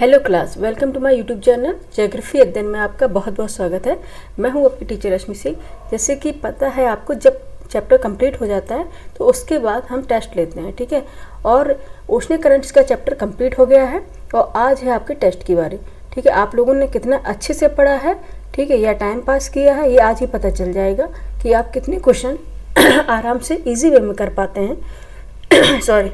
Hello class, welcome to my YouTube channel geography अध्ययन में आपका बहुत बहुत स्वागत है। मैं हूं आपकी टीचर रश्मि सिंह। जैसे कि पता है आपको, जब चैप्टर कंप्लीट हो जाता है तो उसके बाद हम टेस्ट लेते हैं, ठीक है। और ओशनिक करंट्स का चैप्टर कंप्लीट हो गया है और आज है आपके टेस्ट की बारी, ठीक है। आप लोगों ने कितना अच्छे से पढ़ा है, ठीक है, या टाइम पास किया है, ये आज ही पता चल जाएगा कि आप कितने क्वेश्चन आराम से ईजी वे में कर पाते हैं सॉरी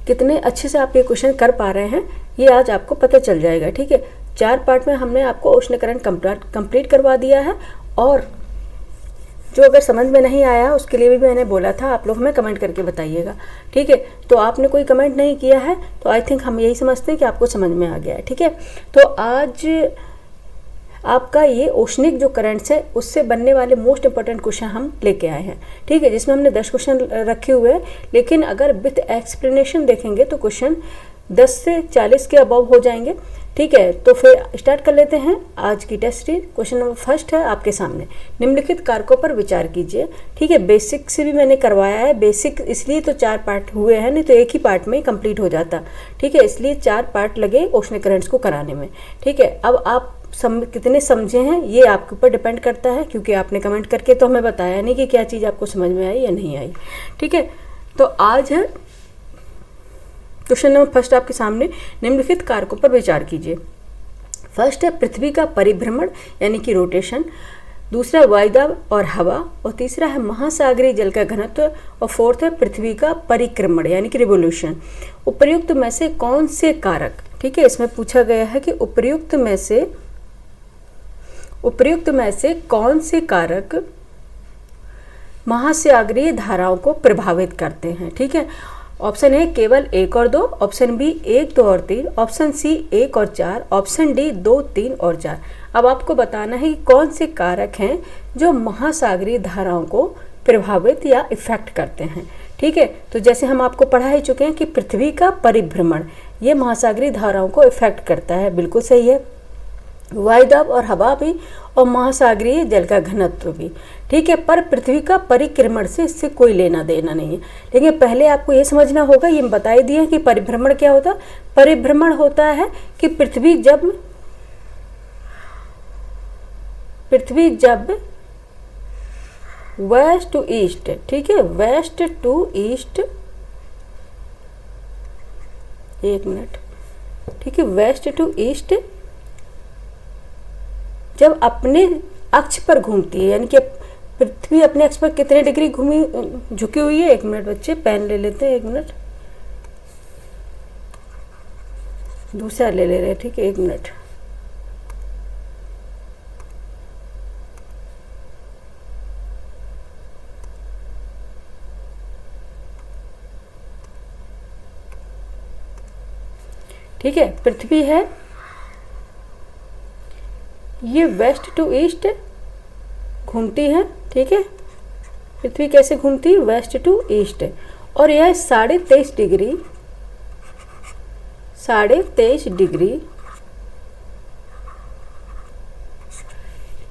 कितने अच्छे से आप ये क्वेश्चन कर पा रहे हैं, ये आज आपको पता चल जाएगा, ठीक है। 4 पार्ट में हमने आपको उष्ण करंट कंप्लीट करवा दिया है। और जो अगर समझ में नहीं आया उसके लिए भी मैंने बोला था, आप लोग हमें कमेंट करके बताइएगा, ठीक है। तो आपने कोई कमेंट नहीं किया है तो आई थिंक हम यही समझते हैं कि आपको समझ में आ गया है, ठीक है। तो आज आपका ये ओशनिक जो करंट्स है उससे बनने वाले मोस्ट इंपॉर्टेंट क्वेश्चन हम लेके आए हैं, ठीक है। जिसमें हमने 10 क्वेश्चन रखे हुए हैं, लेकिन अगर विथ एक्सप्लेनेशन देखेंगे तो क्वेश्चन 10 से 40 के अबव हो जाएंगे, ठीक है। तो फिर स्टार्ट कर लेते हैं आज की test series. Question number first है आपके सामने, निम्नलिखित कारकों पर विचार कीजिए, ठीक है। बेसिक से भी मैंने करवाया है, बेसिक इसलिए तो 4 पार्ट हुए हैं, नहीं तो एक ही पार्ट में कंप्लीट हो जाता, ठीक है। इसलिए 4 पार्ट लगे ओशनिक करंट्स को कराने में, ठीक है। अब आप कितने समझे हैं ये आपके ऊपर डिपेंड करता है, क्योंकि आपने कमेंट करके तो हमें बताया नहीं कि क्या चीज़ आपको समझ में आई या नहीं आई, ठीक है। तो आज है क्वेश्चन नंबर फर्स्ट आपके सामने, निम्नलिखित कारकों पर विचार कीजिए। फर्स्ट है पृथ्वी का परिभ्रमण यानी कि रोटेशन, दूसरा वायुदाब और हवा, और तीसरा है महासागरीय जल का घनत्व, और फोर्थ है पृथ्वी का परिक्रमण यानी कि रिवोल्यूशन। उपर्युक्त में से कौन से कारक, ठीक है, इसमें पूछा गया है कि उपर्युक्त में से कौन से कारक महासागरीय धाराओं को प्रभावित करते हैं, ठीक है। ऑप्शन ए केवल 1 और 2, ऑप्शन बी 1, 2 और 3, ऑप्शन सी 1 और 4, ऑप्शन डी 2, 3 और 4। अब आपको बताना है कि कौन से कारक हैं जो महासागरीय धाराओं को प्रभावित या इफेक्ट करते हैं, ठीक है। तो जैसे हम आपको पढ़ा ही चुके हैं कि पृथ्वी का परिभ्रमण ये महासागरीय धाराओं को इफेक्ट करता है, बिल्कुल सही है। वायुदाब और हवा भी, और महासागरीय जल का घनत्व भी, ठीक है। पर पृथ्वी का परिक्रमण से इससे कोई लेना देना नहीं है। लेकिन पहले आपको ये समझना होगा, ये बता ही दिया कि परिभ्रमण क्या होता है। परिभ्रमण होता है कि पृथ्वी जब वेस्ट टू ईस्ट, ठीक है, वेस्ट टू ईस्ट, एक मिनट, ठीक है, वेस्ट टू ईस्ट जब अपने अक्ष पर घूमती है, यानी कि पृथ्वी अपने अक्ष पर कितने डिग्री झुकी हुई है। एक मिनट बच्चे, पेन ले लेते हैं, एक मिनट, दूसरा ले ले रहे हैं, ठीक है, एक मिनट। ठीक है, पृथ्वी है ये वेस्ट टू ईस्ट घूमती है, ठीक है। पृथ्वी कैसे घूमती है, वेस्ट टू ईस्ट, और यह 23.5 डिग्री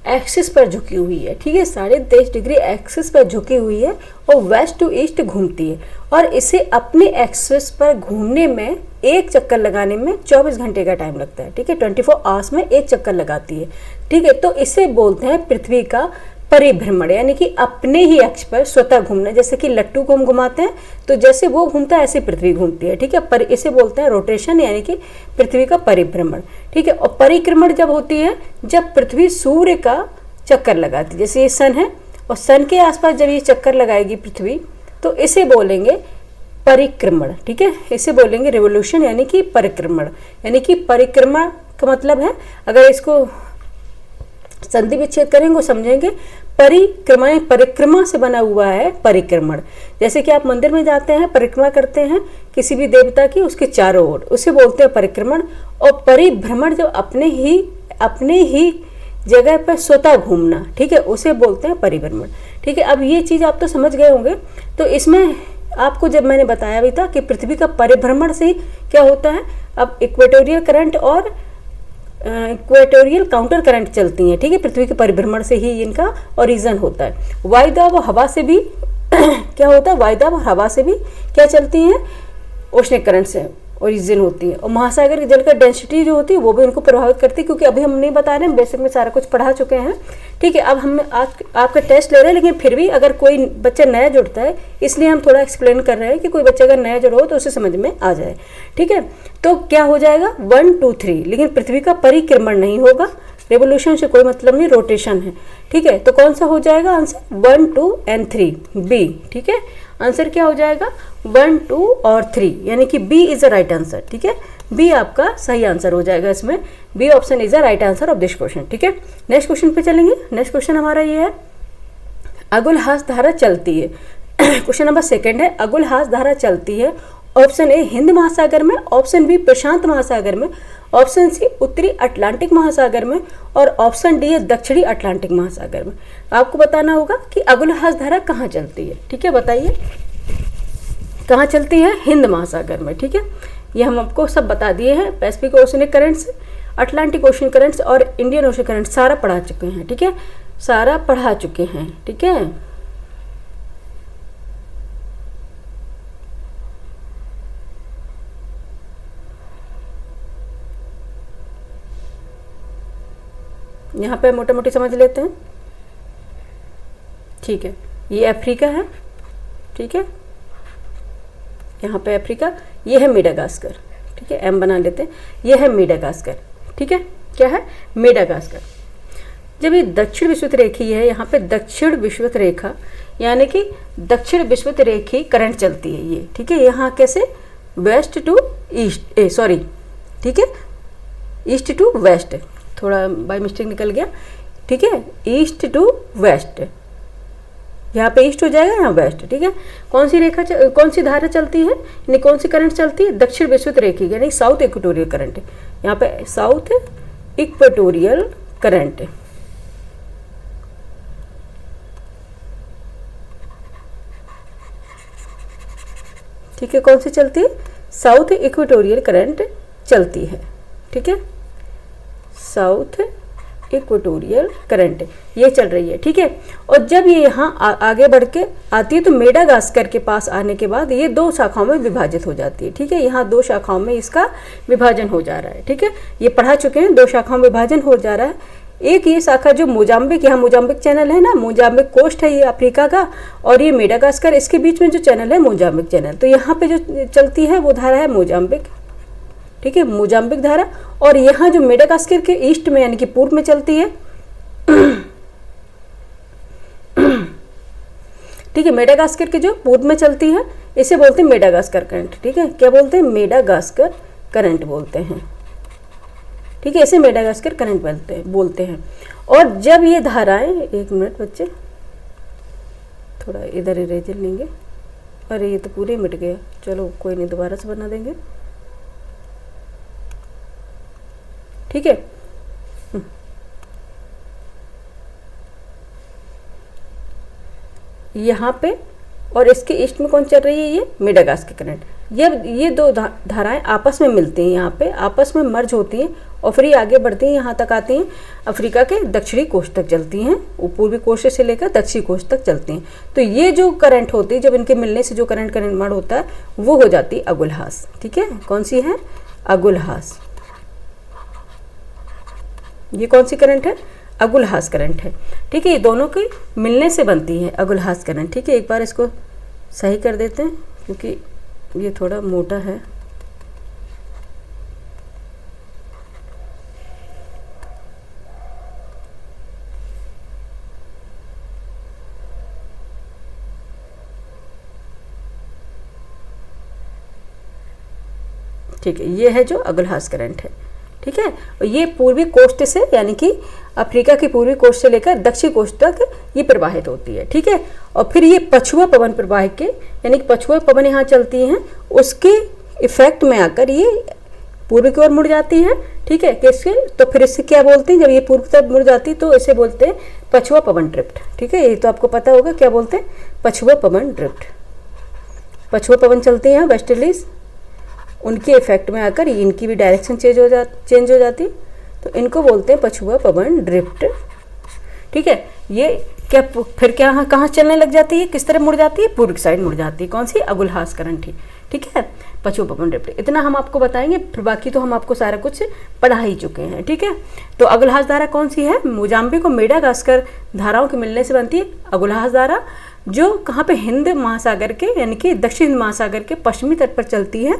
एक्सिस पर झुकी हुई है, ठीक है। 23.5 डिग्री एक्सिस पर झुकी हुई है और वेस्ट टू ईस्ट घूमती है, और इसे अपने एक्सिस पर घूमने में एक चक्कर लगाने में 24 घंटे का टाइम लगता है, ठीक है। 24 आवर्स में एक चक्कर लगाती है, ठीक है। तो इसे बोलते हैं पृथ्वी का परिभ्रमण, यानी कि अपने ही अक्ष पर स्वतः घूमना। जैसे कि लट्टू को हम घुमाते हैं तो जैसे वो घूमता है ऐसे पृथ्वी घूमती है, ठीक है। पर इसे बोलते हैं रोटेशन, यानी कि पृथ्वी का परिभ्रमण, ठीक है। और परिक्रमण जब होती है जब पृथ्वी सूर्य का चक्कर लगाती है, जैसे ये सन है और सन के आसपास जब ये चक्कर लगाएगी पृथ्वी तो इसे बोलेंगे परिक्रमण, ठीक है। इसे बोलेंगे रिवोल्यूशन, यानी कि परिक्रमण। यानी कि परिक्रमण का मतलब है, अगर इसको संधि विच्छेद करेंगे समझेंगे, परिक्रमा से बना हुआ है परिक्रमण। जैसे कि आप मंदिर में जाते हैं, परिक्रमा करते हैं किसी भी देवता की, उसके चारों ओर, उसे बोलते हैं परिक्रमण। और परिभ्रमण जो अपने ही जगह पर स्वतः घूमना, ठीक है, उसे बोलते हैं परिभ्रमण, ठीक है। अब ये चीज़ आप तो समझ गए होंगे। तो इसमें आपको जब मैंने बताया भी था कि पृथ्वी का परिभ्रमण से क्या होता है, अब इक्वेटोरियल करंट और इक्वेटोरियल काउंटर करंट चलती हैं, ठीक है। पृथ्वी के परिभ्रमण से ही इनका ओरिजिन होता है। वायुदाब और हवा से भी क्या होता है, वायुदाब और हवा से भी क्या चलती हैं, ओशनिक करंट से ओरिजिन होती है। और महासागर के जल का डेंसिटी जो होती है वो भी उनको प्रभावित करती है, क्योंकि अभी हम नहीं बता रहे हैं, बेसिक में सारा कुछ पढ़ा चुके हैं, ठीक है। अब हम आज आपका टेस्ट ले रहे हैं, लेकिन फिर भी अगर कोई बच्चा नया जुड़ता है, इसलिए हम थोड़ा एक्सप्लेन कर रहे हैं कि कोई बच्चा अगर नया जुड़ा हो तो उसे समझ में आ जाए, ठीक है। तो क्या हो जाएगा 1 2 3, लेकिन पृथ्वी का परिक्रमण नहीं होगा, रेवोल्यूशन से कोई मतलब नहीं, रोटेशन है, ठीक है। तो कौन सा हो जाएगा आंसर 1 2 and 3 बी, ठीक है। आंसर क्या हो जाएगा 1 2 और 3, यानी कि B is a right answer, ठीक है। बी आपका सही आंसर हो जाएगा इसमें, B option is a right answer of this question, ठीक है। नेक्स्ट क्वेश्चन पे चलेंगे। नेक्स्ट क्वेश्चन हमारा ये है, अगुलहास धारा चलती है। क्वेश्चन नंबर 2 है, अगुलहास धारा चलती है। ऑप्शन ए हिंद महासागर में, ऑप्शन बी प्रशांत महासागर में, ऑप्शन सी उत्तरी अटलांटिक महासागर में, और ऑप्शन डी है दक्षिणी अटलांटिक महासागर में। आपको बताना होगा कि अगुलहास धारा कहाँ चलती है, ठीक है। बताइए कहाँ चलती है, हिंद महासागर में, ठीक है। ये हम आपको सब बता दिए हैं, Pacific oceanic currents, Atlantic ocean currents और इंडियन ओशन करंट्स सारा पढ़ा चुके हैं, ठीक है, सारा पढ़ा चुके हैं, ठीक है। यहाँ पे मोटा मोटी समझ लेते हैं, ठीक है। ये अफ्रीका है, ठीक है, यहाँ पे अफ्रीका, ये है मेडागास्कर, ठीक है, एम बना लेते हैं, ये है मेडागास्कर, ठीक है। क्या है मेडागास्कर। जब ये दक्षिण विषुवत रेखी है, यहाँ पे दक्षिण विषुवत रेखा यानी कि दक्षिण विषुवत रेखी करंट चलती है ये, ठीक है। यहाँ कैसे वेस्ट टू ईस्ट, सॉरी, ठीक है, ईस्ट टू वेस्ट, थोड़ा बाय मिस्टेक निकल गया, ठीक है, ईस्ट टू वेस्ट, यहाँ पे ईस्ट हो जाएगा, यहाँ वेस्ट, ठीक है। कौन सी रेखा कौन सी धारा चलती है, यानी कौन सी करंट चलती है, दक्षिण विषुवत रेखी यानी साउथ इक्वेटोरियल करंट, यहाँ पे साउथ इक्वेटोरियल करंट, ठीक है। कौन सी चलती है, साउथ इक्वेटोरियल करंट चलती है, ठीक है, साउथ इक्वेटोरियल करंट ये चल रही है, ठीक है। और जब ये यहाँ आगे बढ़ के आती है तो मेडागास्कर के पास आने के बाद ये 2 शाखाओं में विभाजित हो जाती है, ठीक है। यहाँ 2 शाखाओं में इसका विभाजन हो जा रहा है, ठीक है। ये पढ़ा चुके हैं, 2 शाखाओं में विभाजन हो जा रहा है। एक ये शाखा जो मोजाम्बिक, यहाँ मोजाम्बिक चैनल है ना, मोजाम्बिक कोस्ट है ये अफ्रीका का, और ये मेडागास्कर, इसके बीच में जो चैनल है मोजाम्बिक चैनल, तो यहाँ पे जो चलती है वो धारा है मोजाम्बिक, ठीक है, मोजाम्बिक धारा। और यहाँ जो मेडागास्कर के ईस्ट में यानी कि पूर्व में चलती है, ठीक है, मेडागास्कर के जो पूर्व में चलती है इसे बोलते हैं मेडागास्कर करंट, ठीक है। क्या बोलते हैं, मेडागास्कर करंट बोलते हैं, ठीक है, इसे मेडागास्कर करंट बोलते हैं। और जब ये धाराएं, एक मिनट बच्चे, थोड़ा इधर इरेजर लेंगे, अरे ये तो पूरे मिट गया, चलो कोई नहीं, दोबारा से बना देंगे, ठीक है। यहाँ पे और इसके ईस्ट में कौन चल रही है, ये मेडागास्कर करंट। ये 2 धाराएं आपस में मिलती हैं, यहाँ पे आपस में मर्ज होती हैं और फिर ये आगे बढ़ती हैं, यहाँ तक आती हैं, अफ्रीका के दक्षिणी कोस्ट तक चलती हैं, पूर्वी कोस्ट से लेकर दक्षिणी कोस्ट तक चलती हैं। तो ये जो करंट होती है, जब इनके मिलने से जो करंट का निर्माण होता है वो हो जाती है अगुलहास, ठीक है। कौन सी है, अगुलहास। ये कौन सी करंट है, अगुलहास करंट है, ठीक है। ये दोनों के मिलने से बनती है अगुलहास करंट, ठीक है। एक बार इसको सही कर देते हैं क्योंकि ये थोड़ा मोटा है, ठीक है। ये है जो अगुलहास करंट है, ठीक है। और ये पूर्वी कोस्ट से यानी कि अफ्रीका की पूर्वी कोस्ट से लेकर दक्षिणी कोस्ट तक ये प्रवाहित होती है, ठीक है। और फिर ये पछुआ पवन प्रवाह के यानी कि पछुआ पवन यहाँ चलती हैं, उसके इफेक्ट में आकर ये पूर्व की ओर मुड़ जाती है, ठीक है। किसके, तो फिर इससे क्या बोलते हैं, जब ये पूर्व तरफ मुड़ जाती है तो इसे बोलते हैं पछुआ पवन ड्रिफ्ट, ठीक है। ये तो आपको पता होगा क्या बोलते हैं, पछुआ पवन ड्रिफ्ट। पछुआ पवन चलते हैं वेस्टर्लीज, उनके इफेक्ट में आकर इनकी भी डायरेक्शन चेंज हो जाती, तो इनको बोलते हैं पछुआ पवन ड्रिफ्ट, ठीक है। ये क्या फिर कहाँ चलने लग जाती है, किस तरह मुड़ जाती है, पूर्व साइड मुड़ जाती है, कौन सी, अगुलहास करंट ही, ठीक है। पश्चिम पवन ड्रिफ्ट। इतना हम आपको बताएंगे, फिर बाकी तो हम आपको सारा कुछ पढ़ा ही चुके हैं, ठीक है। तो अगुलहास धारा कौन सी है? मोजाम्बिक और मेडागास्कर धाराओं के मिलने से बनती है अगुलहास धारा, जो कहाँ पे? हिंद महासागर के यानी कि दक्षिण हिंद महासागर के पश्चिमी तट पर चलती है,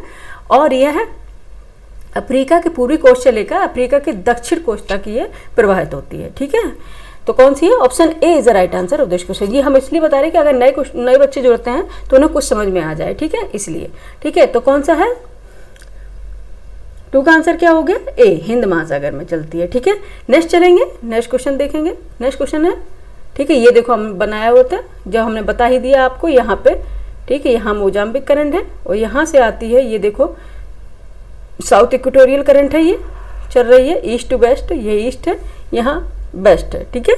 और यह अफ्रीका के पूर्वी कोस्ट से लेकर अफ्रीका के दक्षिण कोस्ट तक ये प्रवाहित होती है, ठीक है। तो कौन सी है? Option A is the right answer of this question. ये हम इसलिए बता रहे हैं कि अगर नए बच्चे जुड़ते हैं तो उन्हें कुछ समझ में आ जाए, ठीक है, इसलिए, ठीक है। तो कौन सा है? 2 का आंसर क्या हो गया? ए, हिंद महासागर में चलती है, ठीक है। नेक्स्ट चलेंगे, नेक्स्ट क्वेश्चन देखेंगे। नेक्स्ट क्वेश्चन है, ठीक है, ये देखो हम बनाया हुआ था, जो हमने बता ही दिया आपको यहाँ पे, ठीक है। यहाँ मोजाम्बिक करंट है और यहाँ से आती है, ये देखो साउथ इक्वेटोरियल करंट है, ये चल रही है ईस्ट टू वेस्ट, ये ईस्ट है, यहाँ वेस्ट है, ठीक है।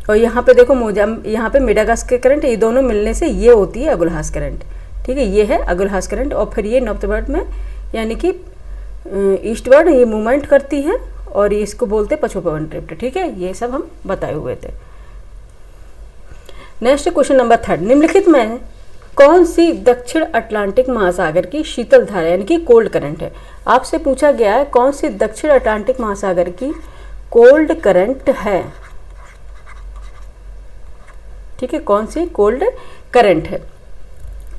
और यहाँ पे देखो यहाँ पे मेडागास्कर करंट, ये दोनों मिलने से ये होती है अगुलहास करंट, ठीक है। ये है अगुलहास करंट, और फिर ये नॉर्थवर्ड में यानी कि ईस्टवर्ड ये मूवमेंट करती है, और ये इसको बोलते हैं पश्चिम पवन ड्रिफ्ट, ठीक है। ये सब हम बताए हुए थे। नेक्स्ट क्वेश्चन नंबर 3, निम्नलिखित में कौन सी दक्षिण अटलांटिक महासागर की शीतल धारा यानी कि कोल्ड करंट है? आपसे पूछा गया है कौन सी दक्षिण अटलांटिक महासागर की कोल्ड करंट है, ठीक है, कौन सी कोल्ड करंट है?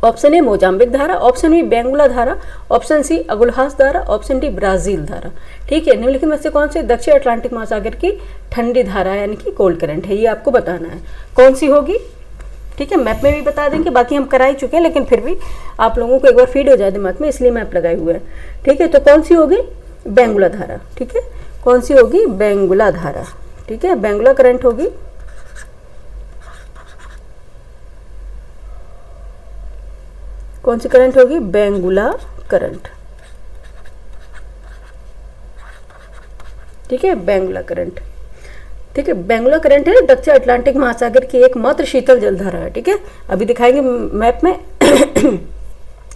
ऑप्शन ए मोजाम्बिक धारा, ऑप्शन बी बेंगुला धारा, ऑप्शन सी अगुलहास धारा, ऑप्शन डी ब्राजील धारा, ठीक है। निम्नलिखित में से कौन सी दक्षिण अटलांटिक महासागर की ठंडी धारा यानी कि कोल्ड करंट है? ये आपको बताना है कौन सी होगी, ठीक है। मैप में भी बता देंगे, बाकी हम करा ही चुके हैं, लेकिन फिर भी आप लोगों को एक बार फीड हो जाए दिमाग में, इसलिए मैप लगाए हुए हैं, ठीक है। तो कौन सी होगी? बेंगुला धारा, ठीक है। कौन सी होगी? बेंगुला धारा, ठीक है, बेंगुला करंट होगी। कौन सी करंट होगी? बेंगुला करंट, ठीक है, बेंगुला करंट, ठीक है। बेंगुला करंट है दक्षिण अटलांटिक महासागर की एकमात्र शीतल जलधारा है, ठीक है। अभी दिखाएंगे मैप में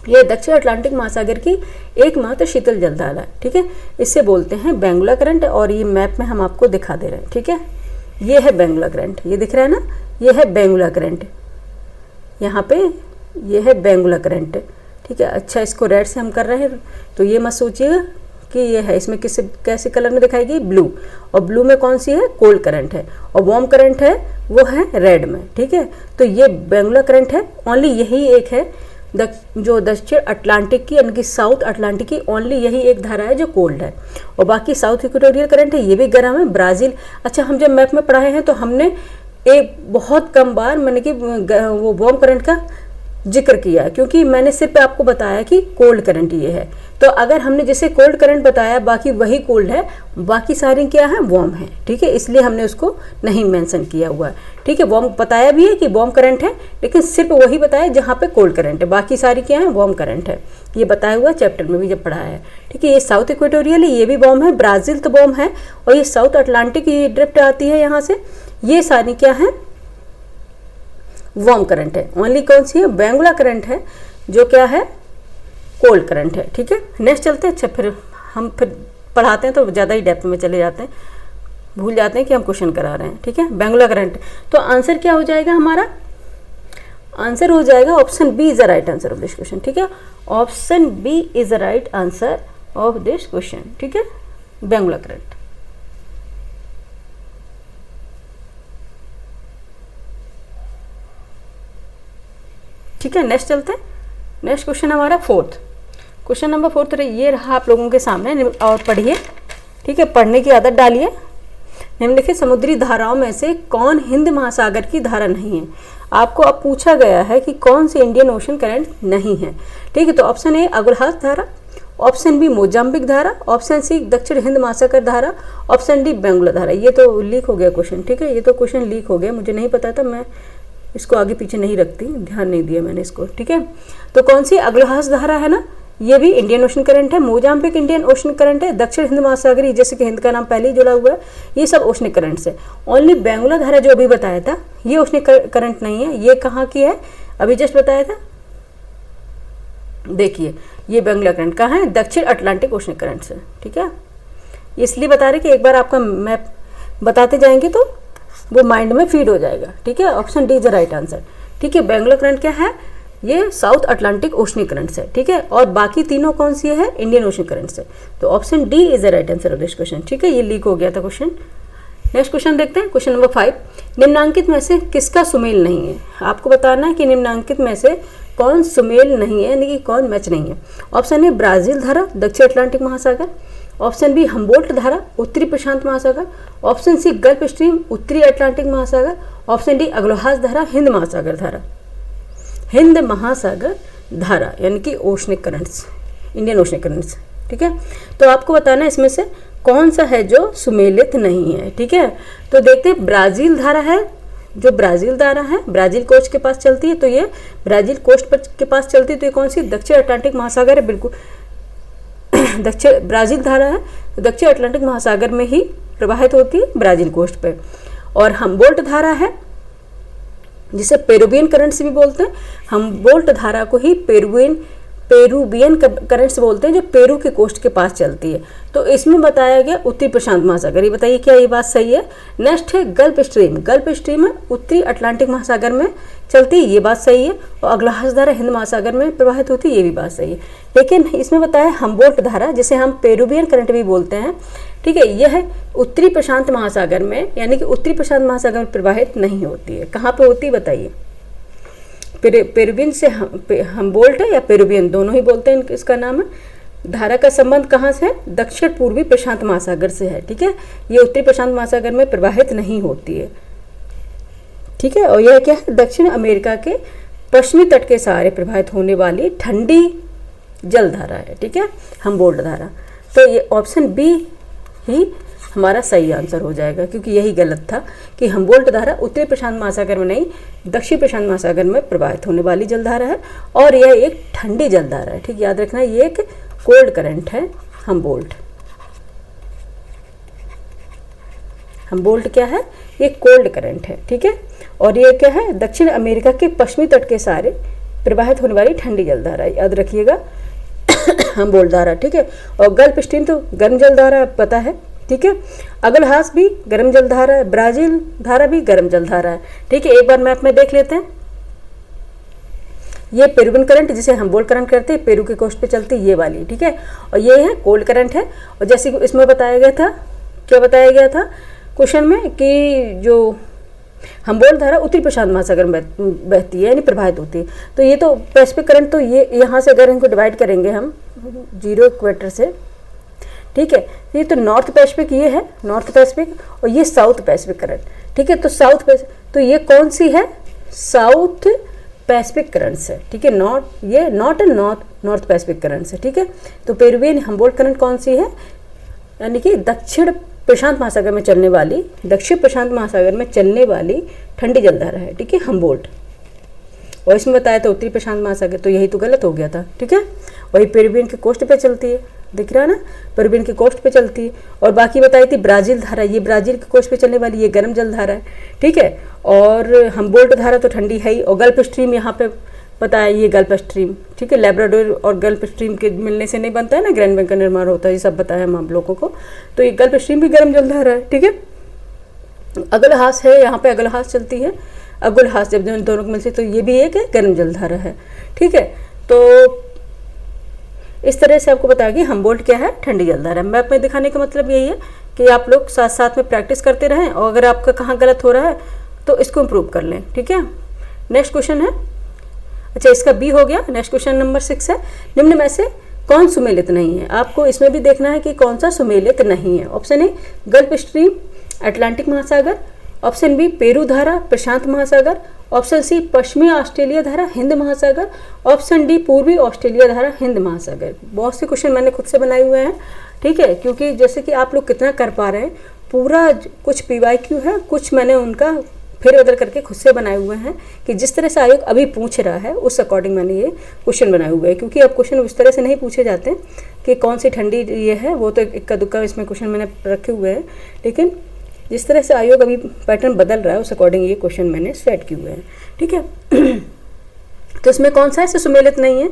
ये दक्षिण अटलांटिक महासागर की एकमात्र शीतल जलधारा है, ठीक है। इससे बोलते हैं बेंगुला करंट, और ये मैप में हम आपको दिखा दे रहे हैं, ठीक है। ये है बेंगुला करंट, ये दिख रहा है ना, ये है बेंगुला करंट, यहाँ पे ये है बेंगुला करंट, ठीक है। अच्छा, इसको रेड से हम कर रहे हैं, तो ये मत सोचिएगा कि ये है, इसमें किस कैसे कलर में दिखाएगी? ब्लू, और ब्लू में कौन सी है? कोल्ड करंट है, और वार्म करंट है वो है रेड में, ठीक है। तो ये बेंगुला करंट है, ओनली यही एक है जो दक्षिण अटलांटिक की यानी कि साउथ अटलांटिक की ओनली यही एक धारा है जो कोल्ड है, और बाकी साउथ इक्वेटोरियल करंट है, ये भी गर्म है। ब्राज़ील, अच्छा हम जब मैप में पढ़ाए हैं तो हमने एक बहुत कम बार मैंने कि वो वार्म करंट का जिक्र किया, क्योंकि मैंने सिर्फ आपको बताया कि कोल्ड करंट ये है। तो अगर हमने जैसे कोल्ड करंट बताया, बाकी वही कोल्ड है, बाकी सारी क्या है? वार्म है, ठीक है, इसलिए हमने उसको नहीं मेंशन किया हुआ है, ठीक है। वार्म बताया भी है कि वार्म करंट है, लेकिन सिर्फ वही बताया जहाँ पे कोल्ड करंट है, बाकी सारी क्या है? वार्म करंट है, ये बताया हुआ चैप्टर में भी जब पढ़ाया है, ठीक है। ये साउथ इक्वेटोरियल है, ये भी वार्म है, ब्राज़ील तो वार्म है, और ये साउथ अटलांटिक ये ड्रिफ्ट आती है यहाँ से, ये सारी क्या है? वार्म करंट है। ओनली कौन सी है? बेंगुला करंट है, जो क्या है? कोल्ड करंट है, ठीक है। नेक्स्ट चलते हैं। अच्छा, फिर हम पढ़ाते हैं तो ज़्यादा ही डेप्थ में चले जाते हैं, भूल जाते हैं कि हम क्वेश्चन करा रहे हैं, ठीक है। बेंगुला करंट, तो आंसर क्या हो जाएगा हमारा? आंसर हो जाएगा option B is the right answer of this question, ठीक है। Option B is the right answer of this question, ठीक है, बेंगुला करंट। ठीक है, नेक्स्ट चलते हैं। नेक्स्ट क्वेश्चन हमारा फोर्थ, क्वेश्चन नंबर 4 ये रहा आप लोगों के सामने, और पढ़िए, ठीक है, पढ़ने की आदत डालिए। निम्नलिखित समुद्री धाराओं में से कौन हिंद महासागर की धारा नहीं है? आपको अब पूछा गया है कि कौन सी इंडियन ओशन करंट नहीं है, ठीक है। तो ऑप्शन ए अगुलहास धारा, ऑप्शन बी मोजाम्बिक धारा, ऑप्शन सी दक्षिण हिंद महासागर धारा, ऑप्शन डी बेंगुला धारा। ये तो लीक हो गया क्वेश्चन, ठीक है, ये तो क्वेश्चन लीक हो गया, मुझे नहीं पता था, मैं इसको आगे पीछे नहीं रखती, ध्यान नहीं दिया मैंने इसको, ठीक है। तो कौन सी? अगुलहास धारा है ना, ये भी इंडियन ओशन करंट है, मोजाम्बिक इंडियन ओशन करंट है, दक्षिण हिंद महासागरी जैसे कि हिंद का नाम पहले ही जुड़ा हुआ है, ये सब ओशनिक करंट है। ओनली बेंगुला धारा जो अभी बताया था ये ओशनिक करंट नहीं है। ये कहाँ की है? अभी जस्ट बताया था, देखिए ये बेंगुला करंट कहाँ है? दक्षिण अटलांटिक ओशनिक करंट से, ठीक है। इसलिए बता रहे कि एक बार आपका मैप बताते जाएंगे तो वो माइंड में फीड हो जाएगा, ठीक है। Option D is the right answer, ठीक है। बेंगलोर करंट क्या है, ये साउथ अटलांटिक ओशनिक करंट्स है, ठीक है। और बाकी तीनों कौन सी है, इंडियन ओशन करंट्स है। तो option D is the right answer of this question, ठीक है। ये लीक हो गया था क्वेश्चन। नेक्स्ट क्वेश्चन देखते हैं, क्वेश्चन नंबर 5। निम्नांकित में से किसका सुमेल नहीं है? आपको बताना है कि निम्नांकित में से कौन सुमेल नहीं है, यानी कि कौन मैच नहीं है। ऑप्शन ए ब्राजील धारा दक्षिण अटलांटिक महासागर, ऑप्शन बी हम्बोल्ट धारा उत्तरी प्रशांत महासागर, ऑप्शन सी गल्फ स्ट्रीम उत्तरी अटलांटिक महासागर, ऑप्शन डी अग्रहास धारा हिंद महासागर धारा। हिंद महासागर धारा यानी कि oceanic currents, Indian oceanic currents, ठीक है। तो आपको बताना है इसमें से कौन सा है जो सुमेलित नहीं है, ठीक है। तो देखते हैं, ब्राजील धारा है, जो ब्राजील धारा है ब्राजील कोस्ट के पास चलती है, तो ये ब्राजील कोस्ट पर के पास चलती है, तो ये कौन सी, दक्षिण अटलांटिक महासागर है, बिल्कुल दक्षिण ब्राजील धारा है, दक्षिण अटलांटिक महासागर में ही प्रवाहित होती है, ब्राजील कोस्ट पे। और हम्बोल्ट धारा है, जिसे पेरुवियन करंट्स भी बोलते हैं, हम्बोल्ट धारा को ही पेरुवियन करंट्स बोलते हैं, जो पेरू के कोस्ट के पास चलती है। तो इसमें बताया गया उत्तरी प्रशांत महासागर, ये बताइए क्या ये बात सही है। नेक्स्ट है गल्फ स्ट्रीम, गल्फ स्ट्रीम है उत्तरी अटलांटिक महासागर में चलती है, ये बात सही है। और अग्रहास धारा हिंद महासागर में प्रवाहित होती है, ये भी बात सही है। लेकिन इसमें बताया हम्बोल्ट धारा, जिसे हम पेरुवियन करंट भी बोलते हैं, ठीक है, यह उत्तरी प्रशांत महासागर में, यानी कि उत्तरी प्रशांत महासागर में प्रवाहित नहीं होती है। कहाँ पे होती है बताइए। पेरुवियन से हम्बोल्ट है या पेरुवियन, दोनों ही बोलते हैं, इसका नाम है। धारा का संबंध कहाँ से है, दक्षिण पूर्वी प्रशांत महासागर से है, ठीक है। ये उत्तरी प्रशांत महासागर में प्रवाहित नहीं होती है, ठीक है। और यह क्या है, दक्षिण अमेरिका के पश्चिमी तट के सहारे प्रवाहित होने वाली ठंडी जल धारा है, ठीक है, हम्बोल्ट धारा। तो ये ऑप्शन बी ही हमारा सही आंसर हो जाएगा, क्योंकि यही गलत था कि हम्बोल्ट धारा उत्तरी प्रशांत महासागर में नहीं, दक्षिण प्रशांत महासागर में प्रवाहित होने वाली जलधारा है, और यह एक ठंडी जलधारा है, ठीक। याद रखना, ये एक कोल्ड करंट है हम्बोल्ट। हम्बोल्ट क्या है, ये कोल्ड करंट है, ठीक है। और ये क्या है, दक्षिण अमेरिका के पश्चिमी तट के सहारे प्रवाहित होने वाली ठंडी जलधारा, याद रखिएगा हम्बोल्ट धारा, ठीक है। और गल्फ स्ट्रीम तो गर्म जलधारा पता है, ठीक है। अग्रहास भी गर्म जलधारा है, ब्राजील धारा भी गर्म जलधारा है, ठीक है। एक बार मैप में देख लेते हैं। ये पेरुवियन करंट, जिसे हम्बोल्ट करंट करते हैं, पेरू के कोस्ट पे चलती है, ये वाली, ठीक है। और ये है कोल्ड करंट है। और जैसे कि इसमें बताया गया था, क्या बताया गया था क्वेश्चन में, कि जो हम्बोल्ट धारा उत्तरी प्रशांत महासागर में बहती है, यानी प्रवाहित होती है। तो ये तो पैसिफिक करंट, तो ये यहाँ से अगर इनको डिवाइड करेंगे हम जीरो इक्वेटर से, ठीक है, ये तो नॉर्थ पैसिफिक, ये है नॉर्थ पैसिफिक, और ये साउथ पैसिफिक करंट, ठीक है। तो साउथ पैसिफिक, तो ये कौन सी है, साउथ पैसिफिक करंट्स है, ठीक है। नॉर्थ पैसिफिक करंट्स है, ठीक है। तो पेरुवियन हम्बोल्ट करंट कौन सी है, यानी कि दक्षिण प्रशांत महासागर में चलने वाली, दक्षिण प्रशांत महासागर में चलने वाली ठंडी जलधारा है, ठीक है, हम्बोल्ट। और इसमें बताया था उत्तरी प्रशांत महासागर, तो यही तो गलत हो गया था, ठीक है। वही पेरुवियन के कोस्ट पे चलती है, दिख रहा है ना, पेरुवियन के कोस्ट पे चलती है। और बाकी बताई थी ब्राजील धारा, ये ब्राजील के कोस्ट पे चलने वाली, ये गर्म जलधारा है, ठीक है। और हम्बोल्ट धारा तो ठंडी है ही। और गल्फ स्ट्रीम यहाँ पे बताया, ये गल्फ स्ट्रीम, ठीक है, लैब्राडोर और गल्फ स्ट्रीम के मिलने से नहीं बनता है ना, ग्रैंड बैंक का निर्माण होता है, ये सब बताया हम आप लोगों को। तो ये गल्फ स्ट्रीम भी गर्म जलधारा है, ठीक है। अग्रहास है, यहाँ पे अग्रहास चलती है, अग्रहास जब दोनों को मिलती है, तो ये भी एक गर्म जलधारा है, ठीक है। तो इस तरह से आपको बताया कि हम्बोल्ट क्या है, ठंडी जलधारा। मैप में दिखाने का मतलब यही है कि आप लोग साथ साथ में प्रैक्टिस करते रहें, और अगर आपका कहाँ गलत हो रहा है तो इसको इम्प्रूव कर लें, ठीक है। नेक्स्ट क्वेश्चन है, अच्छा इसका बी हो गया। नेक्स्ट क्वेश्चन नंबर 6 है, निम्न में से कौन सुमेलित नहीं है। आपको इसमें भी देखना है कि कौन सा सुमेलित नहीं है। Option A gulf stream Atlantic महासागर, ऑप्शन बी पेरू धारा प्रशांत महासागर, ऑप्शन सी पश्चिमी ऑस्ट्रेलिया धारा हिंद महासागर, ऑप्शन डी पूर्वी ऑस्ट्रेलिया धारा हिंद महासागर। बहुत से क्वेश्चन मैंने खुद से बनाए हुए हैं, ठीक है, क्योंकि जैसे कि आप लोग कितना कर पा रहे हैं, पूरा कुछ PYQ है, कुछ मैंने उनका फिर बदल करके खुद से बनाए हुए हैं, कि जिस तरह से आयोग अभी पूछ रहा है उस अकॉर्डिंग मैंने ये क्वेश्चन बनाए हुए हैं। क्योंकि अब क्वेश्चन उस तरह से नहीं पूछे जाते कि कौन सी ठंडी ये है, वो तो इक्का दुक्का इसमें क्वेश्चन मैंने रखे हुए हैं, लेकिन जिस तरह से आयोग अभी पैटर्न बदल रहा है उस अकॉर्डिंग ये क्वेश्चन मैंने सेट किए हुए हैं, ठीक है। तो इसमें कौन सा है, इससे सुमेलित नहीं है।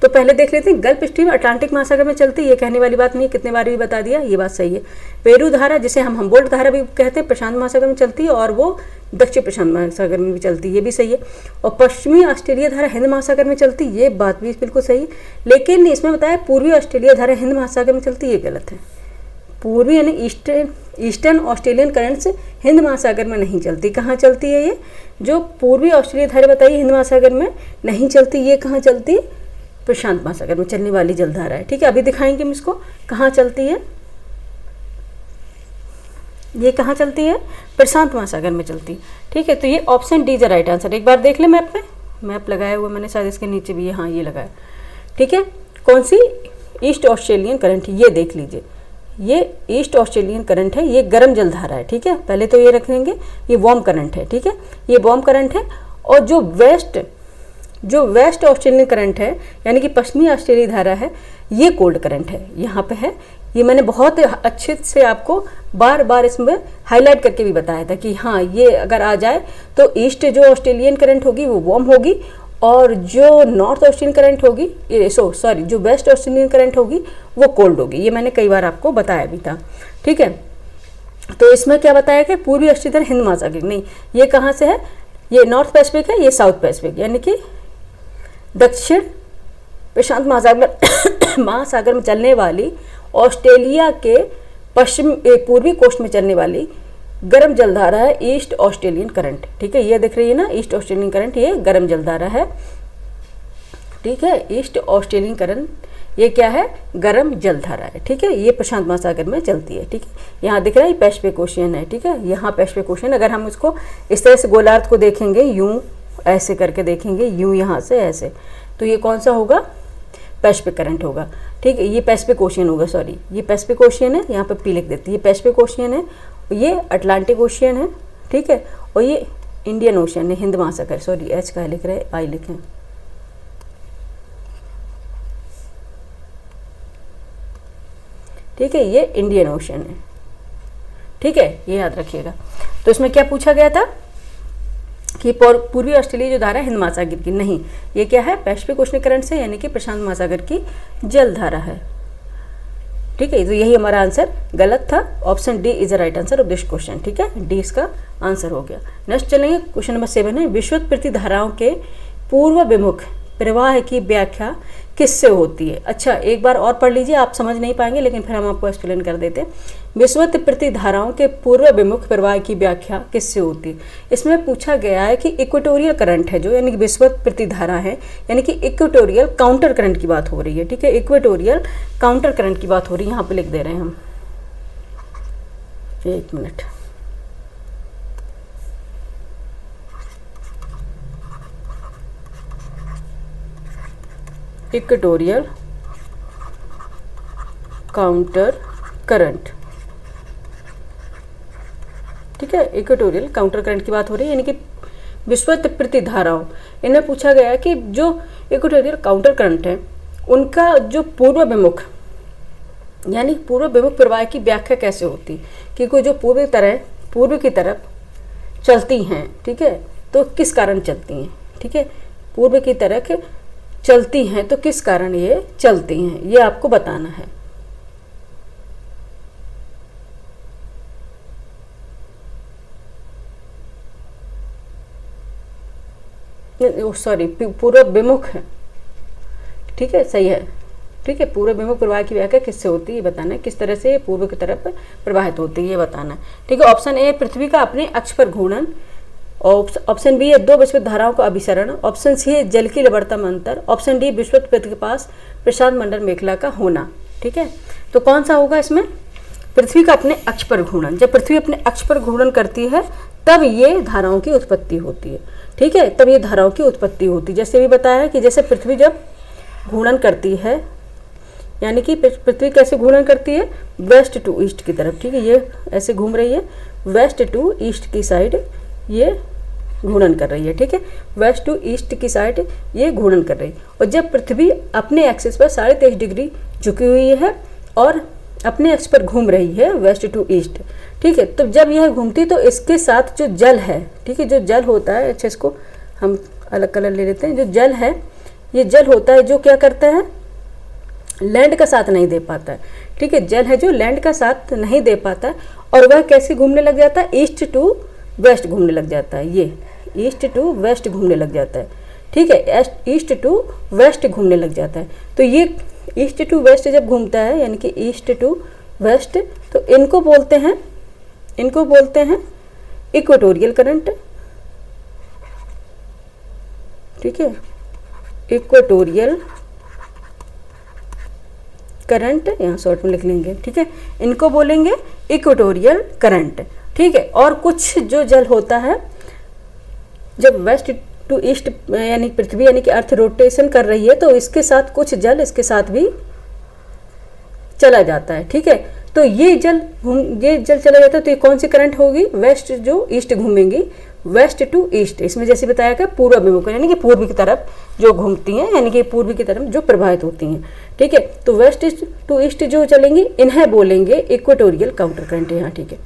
तो पहले देख लेते हैं, गल्फ स्ट्रीम अटलांटिक महासागर में चलती है, ये कहने वाली बात नहीं है, कितने बार भी बता दिया, ये बात सही है। पेरू धारा, जिसे हम हम्बोल्ट धारा भी कहते हैं, प्रशांत महासागर में चलती है और वो दक्षिण प्रशांत महासागर में भी चलती है, ये भी सही है। और पश्चिमी ऑस्ट्रेलिया धारा हिंद महासागर में चलती है, ये बात भी बिल्कुल सही है। लेकिन इसमें बताया पूर्वी ऑस्ट्रेलिया धारा हिंद महासागर में चलती है, ये गलत है। पूर्वी यानी ईस्टर्न ऑस्ट्रेलियन करंट्स हिंद महासागर में नहीं चलती। कहाँ चलती है ये, जो पूर्वी ऑस्ट्रेलिया धारा बताइए हिंद महासागर में नहीं चलती, ये कहाँ चलती है, प्रशांत महासागर में चलने वाली जलधारा है। ठीक है, अभी दिखाएंगे हम इसको कहाँ चलती है, ये कहाँ चलती है, प्रशांत महासागर में चलती है। ठीक है, तो ये option D is right answer. एक बार देख ले मैप पे, मैप लगाया हुआ मैंने, शायद इसके नीचे भी है, हाँ ये लगाया। ठीक है, कौन सी, ईस्ट ऑस्ट्रेलियन करंट, ये देख लीजिए, ये ईस्ट ऑस्ट्रेलियन करंट है, ये गर्म जलधारा है। ठीक है, पहले तो ये रखेंगे, ये वार्म करंट है। ठीक है, ये वार्म करंट है। और जो वेस्ट ऑस्ट्रेलियन करंट है, यानी कि पश्चिमी ऑस्ट्रेलिया धारा है, ये कोल्ड करंट है, यहाँ पे है। ये मैंने बहुत अच्छे से आपको बार बार इसमें हाईलाइट करके भी बताया था कि हाँ, ये अगर आ जाए तो ईस्ट जो ऑस्ट्रेलियन करंट होगी वो वार्म होगी, और जो नॉर्थ ऑस्ट्रेलियन करंट होगी, जो वेस्ट ऑस्ट्रेलियन करंट होगी वो कोल्ड होगी। ये मैंने कई बार आपको बताया भी था। ठीक है, तो इसमें क्या बताया कि पूर्वी ऑस्ट्रेलिया हिंद महासागर, नहीं, ये कहाँ से है, ये नॉर्थ पैसिफिक है, ये साउथ पैसिफिक, यानी कि दक्षिण प्रशांत महासागर में चलने वाली ऑस्ट्रेलिया के पूर्वी कोस्ट में चलने वाली गर्म जलधारा है ईस्ट ऑस्ट्रेलियन करंट। ठीक है, ये दिख रही है ना, ईस्ट ऑस्ट्रेलियन करंट, ये गर्म जलधारा है। ठीक है, ईस्ट ऑस्ट्रेलियन करंट ये क्या है, गर्म जलधारा है। ठीक है, ये प्रशांत महासागर में चलती है। ठीक है, यहाँ दिख रहा है पैसिफिक ओशियन है। ठीक है, यहाँ पैसिफिक ओशियन, अगर हम इसको इस तरह से गोलार्ध को देखेंगे, यूं ऐसे करके देखेंगे, यूं यहाँ से ऐसे, तो ये कौन सा होगा, पैसिफिक करंट होगा। ठीक है, ये पैसिफिक ओशियन होगा, सॉरी ये पैसिफिक ओशियन है, यहाँ पे पी लिख देती है, ये पैसिफिक ओशियन है, ये अटलांटिक ओशियन है। ठीक है, और ये इंडियन ओशियन है, हिंद महासागर, सॉरी एच का लिख रहे, आई लिखें। ठीक है, ये इंडियन ओशियन है। ठीक है, ये याद रखिएगा। तो इसमें क्या पूछा गया था कि पूर्वी ऑस्ट्रेलिया जो धारा है हिंद महासागर की, नहीं, ये क्या है, पैसिफिक ओशियन करंट से, यानी कि प्रशांत महासागर की जलधारा है। ठीक है, तो यही हमारा आंसर गलत था, option D is the right answer of this question. ठीक है, डी इसका आंसर हो गया। नेक्स्ट चलेंगे, क्वेश्चन नंबर 7 है, विषुवत प्रतिधाराओं के पूर्व विमुख प्रवाह की व्याख्या किससे होती है। अच्छा, एक बार और पढ़ लीजिए, आप समझ नहीं पाएंगे लेकिन फिर हम आपको एक्सप्लेन कर देते हैं। विषुवत प्रतिधाराओं के पूर्व विमुख प्रवाह की व्याख्या किससे होती है। इसमें पूछा गया है कि इक्वेटोरियल करंट है जो, यानी कि विषुवत प्रतिधारा है, यानी कि इक्वेटोरियल काउंटर करंट की बात हो रही है। ठीक है, इक्वेटोरियल काउंटर करंट की बात हो रही है, यहाँ पे लिख दे रहे हैं हम, एक मिनट, इक्वेटोरियल काउंटर करंट। ठीक है, इक्वेटोरियल काउंटर करंट की बात हो रही है, यानी कि विषुवत प्रतिधाराओं, इनमें पूछा गया है कि जो इक्वेटोरियल काउंटर करंट है उनका जो पूर्व विमुख, यानी पूर्व विमुख प्रवाह की व्याख्या कैसे होती है, कि कोई जो पूर्व की तरफ चलती हैं। ठीक है, तो किस कारण चलती हैं। ठीक है, पूर्व की तरफ चलती हैं तो किस कारण ये चलती हैं, ये आपको बताना है। सॉरी, पूर्व विमुख है। ठीक है, सही है। ठीक है, पूर्व विमुख प्रवाह की व्याख्या किससे होती है ये बताना है, किस तरह से ये पूर्व की तरफ प्रवाहित होती है ये बताना है। ठीक है, ऑप्शन ए पृथ्वी का अपने अक्ष पर घूर्णन, ऑप्शन बी है दो विषुवत धाराओं का अभिसरण, ऑप्शन सी है जल की लवणता में अंतर, ऑप्शन डी विषुवत पृथ्वी के पास प्रशांत मंडल मेखला का होना। ठीक है, तो कौन सा होगा इसमें, पृथ्वी का अपने अक्ष पर घूर्णन। जब पृथ्वी अपने अक्ष पर घूर्णन करती है तब ये धाराओं की उत्पत्ति होती है। ठीक है, तब ये धाराओं की उत्पत्ति होती है। जैसे भी बताया है कि जैसे पृथ्वी जब घूर्णन करती है, यानी कि पृथ्वी कैसे घूर्णन करती है, वेस्ट टू ईस्ट की तरफ। ठीक है, ये ऐसे घूम रही है, वेस्ट टू ईस्ट की साइड ये घूर्णन कर रही है। ठीक है, वेस्ट टू ईस्ट की साइड ये घूर्णन कर रही है। और जब पृथ्वी अपने एक्सिस पर 23.5 डिग्री झुकी हुई है और अपने अक्ष पर घूम रही है वेस्ट टू ईस्ट, ठीक है, तो जब यह घूमती तो इसके साथ जो जल है, ठीक है, जो जल होता है, अच्छा इसको हम अलग कलर ले लेते हैं। जो जल है, ये जल होता है जो क्या करता है, लैंड का साथ नहीं दे पाता है, ठीक है। जल है जो लैंड का साथ नहीं दे पाता है, और वह कैसे घूमने लग जाता है, ईस्ट टू वेस्ट घूमने लग जाता है। ये ईस्ट टू वेस्ट घूमने लग जाता है, ठीक है, ईस्ट टू वेस्ट घूमने लग जाता है। तो ये ईस्ट टू वेस्ट जब घूमता है, यानी कि ईस्ट टू वेस्ट, तो इनको बोलते हैं इक्वेटोरियल करंट, ठीक है, इक्वेटोरियल करंट, यहाँ शॉर्ट में लिख लेंगे, ठीक है, इनको बोलेंगे इक्वेटोरियल करंट, ठीक है। और कुछ जो जल होता है जब वेस्ट टू ईस्ट यानी पृथ्वी यानी कि अर्थ रोटेशन कर रही है, तो इसके साथ कुछ जल इसके साथ भी चला जाता है, ठीक है। तो ये जल चला जाता है, तो ये कौन सी करंट होगी, वेस्ट जो ईस्ट घूमेंगी, वेस्ट टू ईस्ट, इसमें जैसे बताया गया पूर्व अभिमुख, यानी कि पूर्व की तरफ जो घूमती हैं, यानी कि पूर्व की तरफ जो प्रभावित होती हैं, ठीक है। तो वेस्ट टू ईस्ट जो चलेंगी, इन्हें बोलेंगे इक्वेटोरियल काउंटर करंट, यहाँ, ठीक है,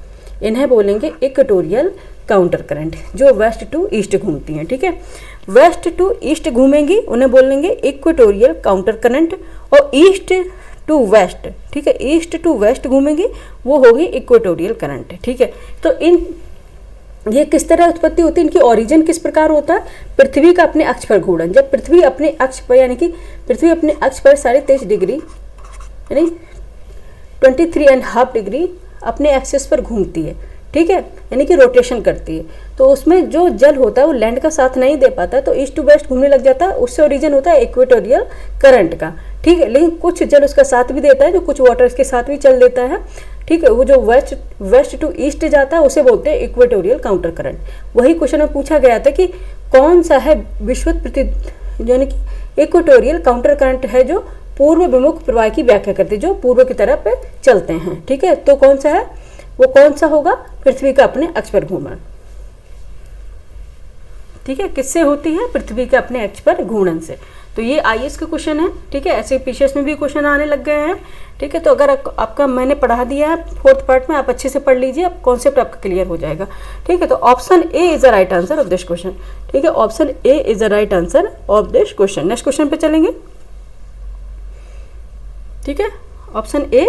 इन्हें बोलेंगे इक्वेटोरियल काउंटर करंट, जो वेस्ट टू ईस्ट घूमती हैं, ठीक है। वेस्ट टू ईस्ट घूमेंगी, उन्हें बोलेंगे इक्वेटोरियल काउंटर करंट, और ईस्ट टू वेस्ट, ठीक है, ईस्ट टू वेस्ट घूमेंगी, वो होगी इक्वेटोरियल करंट, ठीक है। तो ये किस तरह उत्पत्ति होती है, इनकी ओरिजिन किस प्रकार होता है, पृथ्वी का अपने अक्ष पर घूर्णन, जब पृथ्वी अपने अक्ष पर यानी कि पृथ्वी अपने अक्ष पर 23.5 डिग्री यानी 23.5 डिग्री अपने एक्सिस पर घूमती है, ठीक है, यानी कि रोटेशन करती है, तो उसमें जो जल होता है वो लैंड का साथ नहीं दे पाता, तो ईस्ट टू वेस्ट घूमने लग जाता है, उससे ओरिजिन होता है इक्वेटोरियल करंट का, ठीक है। लेकिन कुछ जल उसका साथ भी देता है, जो कुछ वाटर के साथ भी चल देता है, ठीक है, वो जो वेस्ट टू ईस्ट जाता है उसे बोलते हैं इक्वेटोरियल काउंटर करंट। वही क्वेश्चन में पूछा गया था कि कौन सा है विश्वत प्रति यानी कि इक्वेटोरियल काउंटर करंट है जो पूर्व विमुख प्रवाह की व्याख्या करते हैं, जो पूर्व की तरफ चलते हैं, ठीक है। तो कौन सा है, वो कौन सा होगा, पृथ्वी का अपने अक्ष पर घूमना, ठीक है, किससे होती है, पृथ्वी के अपने अक्ष पर घूर्णन से। तो ये आईएएस के क्वेश्चन है, ठीक है, ऐसे पीसीएस में भी क्वेश्चन आने लग गए हैं, ठीक है। तो अगर आपका मैंने पढ़ा दिया है 4th पार्ट में, आप अच्छे से पढ़ लीजिए, अब कॉन्सेप्ट आपका क्लियर हो जाएगा, ठीक है। तो option A is the right answer of this question, ठीक है, option A is the right answer of this question. Next question पे चलेंगे, ठीक है, option A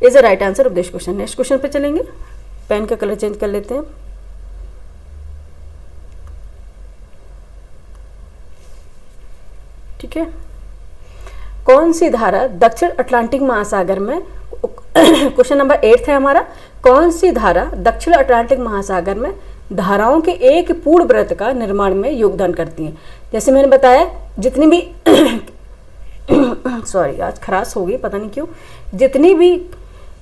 is the right answer of this question. Next question पे चलेंगे, pen का colour change कर लेते हैं, ठीक है। कौन सी धारा दक्षिण अटलांटिक महासागर में क्वेश्चन नंबर 8 है हमारा, कौन सी धारा दक्षिण अटलांटिक महासागर में धाराओं के एक पूर्ण वृत्त का निर्माण में योगदान करती हैं। जैसे मैंने बताया जितनी भी सॉरी आज खराश हो गई पता नहीं क्यों, जितनी भी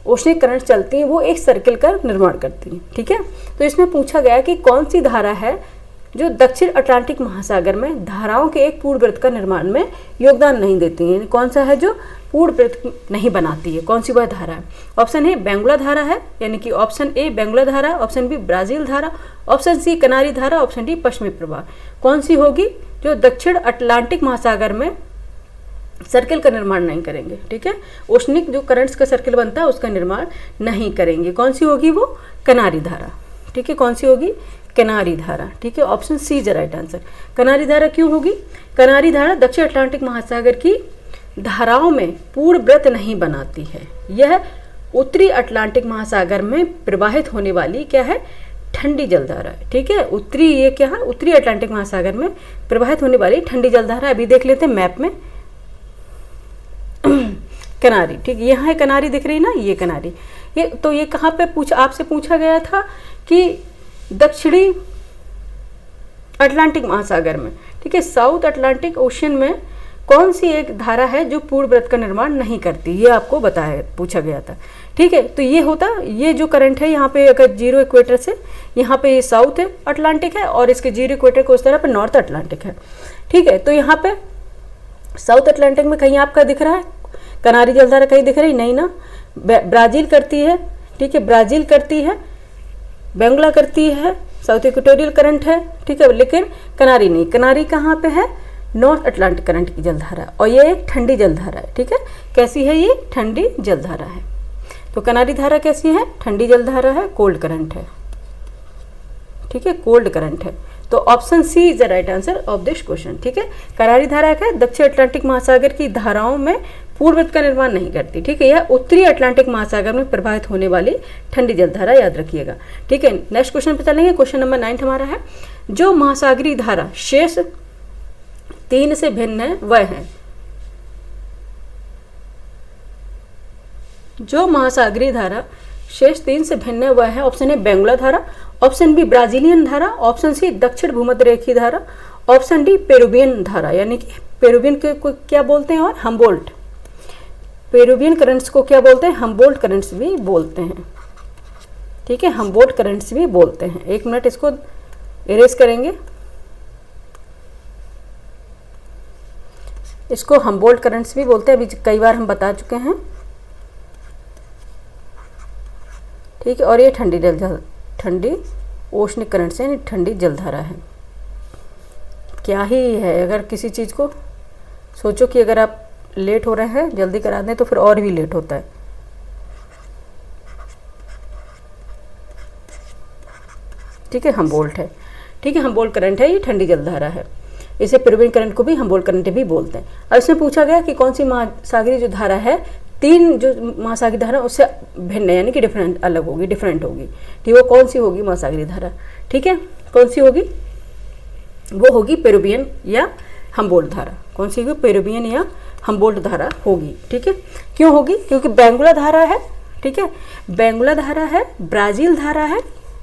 ओशनिक करंट चलती हैं वो एक सर्किल का निर्माण करती हैं, ठीक है। तो इसमें पूछा गया कि कौन सी धारा है जो दक्षिण अटलांटिक महासागर में धाराओं के एक पूर्ण वृत्त का निर्माण में योगदान नहीं देती है, कौन सा है जो पूर्ण वृत्त नहीं बनाती है, कौन सी वह धारा है। ऑप्शन ए बेंगुला धारा है, यानी कि ऑप्शन ए बेंगुला धारा, ऑप्शन बी ब्राजील धारा, ऑप्शन सी कनारी धारा, ऑप्शन डी पश्चिमी प्रवाह। कौन सी होगी जो दक्षिण अटलांटिक महासागर में सर्किल का निर्माण नहीं करेंगे, ठीक है, ओशनिक जो करंट्स का सर्किल बनता है उसका निर्माण नहीं करेंगे, कौन सी होगी वो कनारी धारा, ठीक है, कौन सी होगी कनारी धारा, ठीक है, option C is the right answer. Canary धारा क्यों होगी, कनारी धारा दक्षिण अटलांटिक महासागर की धाराओं में पूर्ण वृत्त नहीं बनाती है, यह उत्तरी अटलांटिक महासागर में प्रवाहित होने वाली क्या है ठंडी जलधारा है, ठीक है, उत्तरी ये क्या है उत्तरी अटलांटिक महासागर में प्रवाहित होने वाली ठंडी जलधारा। अभी देख लेते हैं मैप में कनारी, ठीक, यहाँ है कनारी दिख रही ना, ये कनारी, ये तो ये कहाँ पे आपसे पूछा गया था कि दक्षिणी अटलांटिक महासागर में, ठीक है, साउथ अटलांटिक ओशन में कौन सी एक धारा है जो पूर्ण वृत्त का निर्माण नहीं करती, ये आपको पूछा गया था, ठीक है। तो ये होता ये जो करंट है यहाँ पे अगर जीरो इक्वेटर से यहाँ पे ये साउथ अटलांटिक है और इसके जीरो इक्वेटर को उस तरह पे नॉर्थ अटलांटिक है, ठीक है। तो यहाँ पे साउथ अटलांटिक में कहीं आपका दिख रहा है कनारी जलधारा, कहीं दिख रही नहीं ना, ब्राजील करती है, ठीक है, ब्राजील करती है, बेंगुला करती है, साउथ इक्वेटोरियल करंट है, ठीक है, लेकिन कनारी नहीं। कनारी कहाँ पे है नॉर्थ अटलांटिक करंट की जलधारा, और ये एक ठंडी जलधारा है, ठीक है, कैसी है ये ठंडी जलधारा है। तो कनारी धारा कैसी है ठंडी जलधारा है, कोल्ड करंट है, ठीक है, कोल्ड करंट है। तो option C is the right answer of this question. ठीक है, करारी धारा क्या है, दक्षिण अटलांटिक महासागर की धाराओं में पूर्ववत का निर्माण नहीं करती। ठीक है, यह उत्तरी अटलांटिक महासागर में प्रवाहित होने वाली ठंडी जलधारा, याद रखिएगा। ठीक है, नेक्स्ट क्वेश्चन पे चलेंगे। क्वेश्चन नंबर 9 हमारा है, जो महासागरीय धारा शेष 3 से भिन्न है वह है। जो महासागरीय धारा शेष 3 से भिन्न है वह है। ऑप्शन ए बेंगुला धारा, ऑप्शन बी ब्राजीलियन धारा, ऑप्शन सी दक्षिण भूमध्य रेखीय धारा, ऑप्शन डी पेरुवियन धारा, यानी कि पेरुवियन को क्या बोलते हैं, और हम्बोल्ट। पेरुवियन करंट्स को क्या बोलते हैं, हम्बोल्ट करंट्स भी बोलते हैं। ठीक है, हम्बोल्ट करंट्स भी बोलते हैं। 1 मिनट इसको इरेज करेंगे। इसको हम्बोल्ट करंट्स भी बोलते हैं, अभी कई बार हम बता चुके हैं। ठीक है, और ये ठंडी ओशनिक करंट से, यानी ठंडी जलधारा है। क्या ही है, अगर किसी चीज़ को सोचो कि अगर आप लेट हो रहे हैं, जल्दी करा दें तो फिर और भी लेट होता है। ठीक है, हम्बोल्ट है। ठीक है, हम्बोल्ट करंट है, ये ठंडी जलधारा है। इसे पेरुवियन करंट को भी हम्बोल्ट करंट भी बोलते हैं। अब इसमें पूछा गया कि कौन सी महासागरीय जो धारा है, 3 जो महासागरीय धारा उससे भिन्न है, यानी कि डिफरेंट, अलग होगी, डिफरेंट होगी। ठीक, वो कौन सी होगी महासागरीय धारा। ठीक है, कौन सी होगी, वो होगी पेरुवियन या हम्बोल्ट धारा। कौन सी होगी, पेरुवियन या हम्बोल्ट धारा होगी। ठीक है, क्यों होगी, क्योंकि बेंगुला धारा है। ठीक है, बेंगुला धारा है, ब्राज़ील धारा है,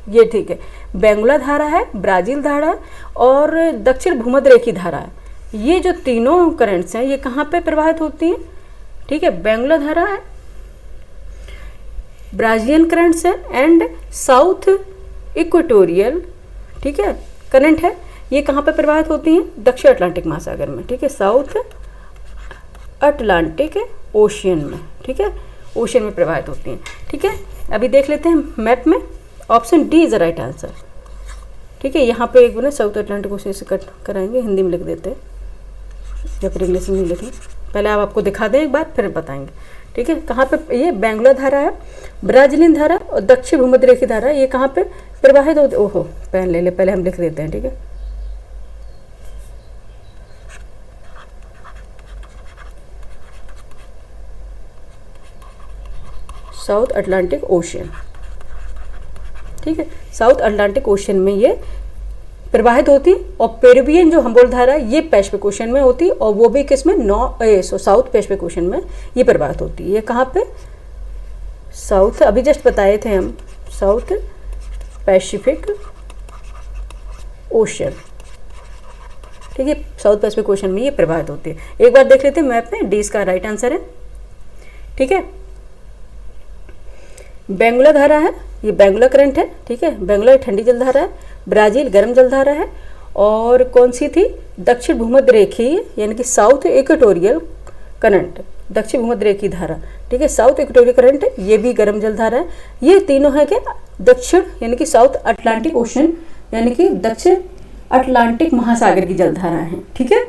ये ठीक है, बेंगुला धारा है, ब्राज़ील धारा है और दक्षिण भूमध्य रेखीय धारा है। ये जो तीनों करंट्स हैं ये कहाँ पे प्रवाहित होती हैं। ठीक है, बेंगुला धारा है, ब्राज़ीलियन करंट्स है एंड साउथ इक्वेटोरियल, ठीक है, करंट है। ये कहाँ पे प्रवाहित होती हैं, दक्षिण अटलांटिक महासागर में। ठीक है, साउथ अटलांटिक ओशियन में। ठीक है, ओशियन में प्रवाहित होती हैं। ठीक है, अभी देख लेते हैं मैप में। Option D is the right answer. ठीक है, यहाँ पे एक बार साउथ अटलांटिक ओशियन से कट कराएंगे, हिंदी में लिख देते हैं या फिर इंग्लिश में लिखें। पहले आप आपको दिखा दें एक बार, फिर बताएंगे। ठीक है, कहाँ पे, ये बेंगुला धारा है, ब्राज़ीलियन धारा और दक्षिण भूमध्य रेखीय धारा, ये कहाँ पे प्रवाहित होते। ओहो, पेन ले ले, पहले हम लिख देते हैं। ठीक है, साउथ अटलांटिक ओशियन। ठीक है, साउथ अटलांटिक ओशियन में ये प्रवाहित होती, और पेरुवियन जो हम्बोल्ट धारा ये पैसिफिक ओशियन में होती, और वो भी किस में, साउथ पैसिफिक ओशियन में ये प्रवाहित होती है। ये कहाँ पे, साउथ, अभी जस्ट बताए थे हम, साउथ पैसिफिक ओशियन। ठीक है, साउथ पैसिफिक ओशियन में ये प्रवाहित होती है। एक बार देख लेते हैं मैप में, डी इसका राइट आंसर है। ठीक है, बेंगुला धारा है, ये बेंगुला करंट है। ठीक है, बेंगुला ठंडी जलधारा है, ब्राज़ील गर्म जलधारा है, और कौन सी थी, दक्षिण भूमध्य रेखीय, यानी कि साउथ इक्वेटोरियल करंट, दक्षिण भूमध्य रेखीय धारा। ठीक है, साउथ इक्वेटोरियल करंट, ये भी गर्म जलधारा है। ये तीनों है क्या, दक्षिण यानी कि साउथ अटलांटिक ओशन, यानी कि दक्षिण अटलांटिक महासागर की जलधारा है। ठीक है,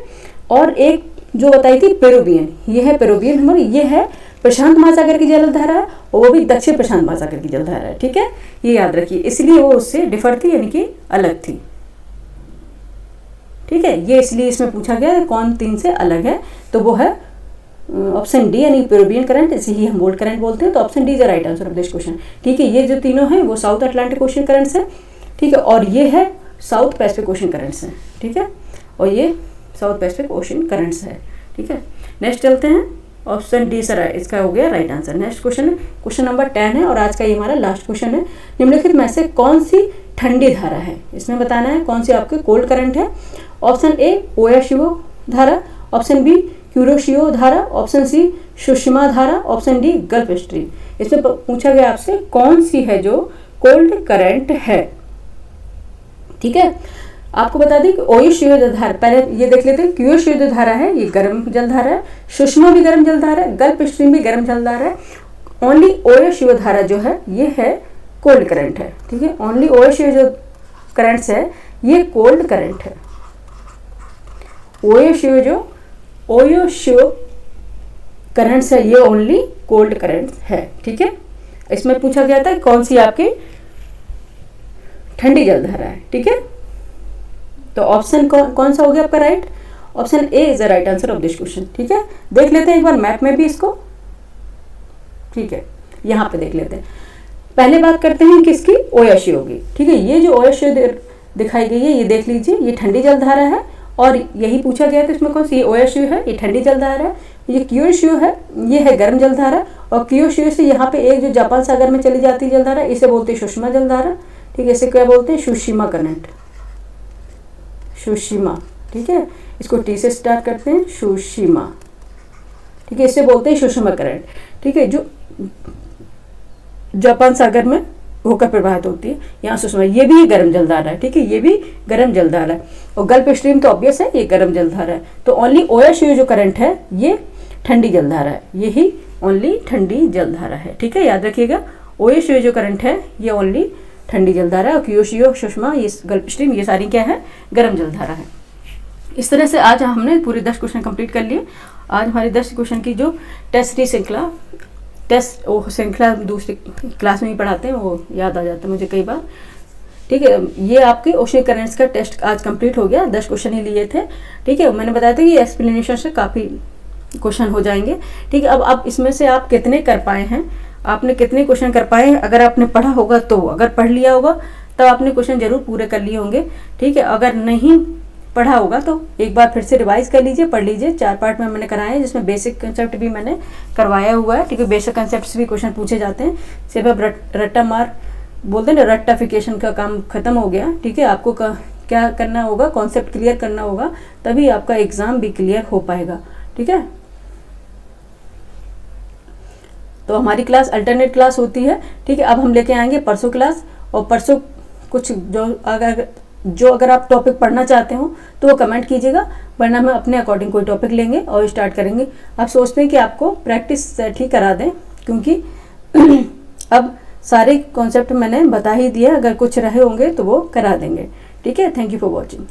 और एक जो बताई थी पेरुवियन, ये है पेरुवियन हमारी, ये है प्रशांत महासागर की जलधारा है, और वो भी दक्षिण प्रशांत महासागर की जलधारा है। ठीक है, ये याद रखिए, इसलिए वो उससे डिफर थी, यानी कि अलग थी। ठीक है, ये इसलिए इसमें पूछा गया कौन 3 से अलग है, तो वो है ऑप्शन डी, यानी पेरुवियन करंट, इसे ही हम हम्बोल्ट करंट बोलते हैं। तो option D is the right answer of this question. ठीक है, ये जो तीनों हैं वो साउथ अटलांटिक ओशियन करंट्स है। ठीक है, और ये है साउथ पैसिफिक ओशियन करंट्स है। ठीक है, और ये साउथ पैसिफिक ओशियन करंट्स है। ठीक है, नेक्स्ट चलते हैं, ऑप्शन डी सर इसका हो गया राइट आंसर। नेक्स्ट क्वेश्चन है, क्वेश्चन नंबर 10 है, और आज का ये हमारा लास्ट क्वेश्चन है। निम्नलिखित में से कौन सी ठंडी धारा है, इसमें बताना है कौन सी आपकी कोल्ड करंट है। ऑप्शन ए ओयाशियो धारा, ऑप्शन बी क्यूरोशियो धारा, ऑप्शन सी सुषमा धारा, ऑप्शन डी गल्फ स्ट्रीम। इसमें पूछा गया आपसे कौन सी है जो कोल्ड करंट है। ठीक है, आपको बता दें कि ओयाशियो धारा, पहले ये देख लेते हैं, क्यूरोशियो धारा है ये गर्म जलधारा है, सुषमा भी गर्म जलधारा है, गल्फ स्ट्रीम भी गर्म जलधारा है। ओनली ओयाशियो धारा जो है ये है कोल्ड करंट है। ठीक है, ओनली ओयाशियो जो करंट्स है ये कोल्ड करंट है। ओयाशियो करंट्स है ये ओनली कोल्ड करंट है। ठीक है, इसमें पूछा गया था कौन सी आपकी ठंडी जलधारा है। ठीक है, तो ऑप्शन कौन सा हो गया आपका right? Option A is the right answer of this question. ठीक है, देख लेते हैं एक बार मैप में भी इसको। ठीक है, यहाँ पे देख लेते हैं। पहले बात करते हैं किसकी? ओएसयू होगी। ठीक है, ये जो ओएसयू दिखाई गई है ये देख लीजिए, ये ठंडी जलधारा है और यही पूछा गया था इसमें कौन सी? ये ओएसयू है, ये ठंडी जलधारा है। ये क्यूएसयू है, ये है गर्म जलधारा। और क्यूएसयू से यहाँ पे एक जो जापान सागर में चली जाती है जलधारा, इसे बोलते हैं सुषमा जलधारा। ठीक है, इसे क्या बोलते हैं? Tsushima current, Tsushima. ठीक है, इसको टी से स्टार्ट करते हैं, सुशिमा। ठीक है, इसे बोलते हैं सुषमा करंट। ठीक है, जो जापान सागर में होकर प्रवाहित होती है, यहाँ सुषमा। ये भी गर्म जलधारा है। ठीक है, ये भी गर्म जलधारा है। और गल्फ स्ट्रीम तो ऑब्वियस है, ये गर्म जलधारा है। तो ओनली ओएसयू जो करंट है ये ठंडी जलधारा है, यही ओनली ठंडी जलधारा है। ठीक है, याद रखिएगा, ओएसयू जो करंट है ये ओनली ठंडी जलधारा है और क्यूएसयू, सुषमा, ये गल्फ स्ट्रीम, ये सारी क्या है? गर्म जलधारा है। इस तरह से आज हमने पूरे 10 क्वेश्चन कंप्लीट कर लिए। आज हमारी 10 क्वेश्चन की जो टेस्ट श्रृंखला, टेस्ट श्रृंखला दूसरी क्लास में ही पढ़ाते हैं, वो याद आ जाता है मुझे कई बार। ठीक है, ये आपके ओशनिक करंट्स का टेस्ट आज कंप्लीट हो गया। 10 क्वेश्चन ही लिए थे। ठीक है, मैंने बताया था कि एक्सप्लेनेशन से काफ़ी क्वेश्चन हो जाएंगे। ठीक है, अब इसमें से आप कितने कर पाए हैं, आपने कितने क्वेश्चन कर पाए हैं? अगर आपने पढ़ा होगा तो, अगर पढ़ लिया होगा तब आपने क्वेश्चन जरूर पूरे कर लिए होंगे। ठीक है, अगर नहीं पढ़ा होगा तो एक बार फिर से रिवाइज कर लीजिए, पढ़ लीजिए। 4 पार्ट में मैंने कराए हैं, जिसमें बेसिक कंसेप्ट भी मैंने करवाया हुआ है। ठीक है, बेसिक कंसेप्ट भी क्वेश्चन पूछे जाते हैं। सिर्फ अब रट्टा मार बोलते हैं ना, रट्टाफिकेशन का काम खत्म हो गया। ठीक है, आपको क्या करना होगा? कॉन्सेप्ट क्लियर करना होगा, तभी आपका एग्जाम भी क्लियर हो पाएगा। ठीक है, तो हमारी क्लास अल्टरनेट क्लास होती है। ठीक है, अब हम लेके आएंगे परसों क्लास, और परसों कुछ जो अगर आप टॉपिक पढ़ना चाहते हो तो वो कमेंट कीजिएगा, वरना हम अपने अकॉर्डिंग कोई टॉपिक लेंगे और स्टार्ट करेंगे। आप सोचते हैं कि आपको प्रैक्टिस सेट ही करा दें, क्योंकि अब सारे कॉन्सेप्ट मैंने बता ही दिए, अगर कुछ रहे होंगे तो वो करा देंगे। ठीक है, थैंक यू फॉर वॉचिंग।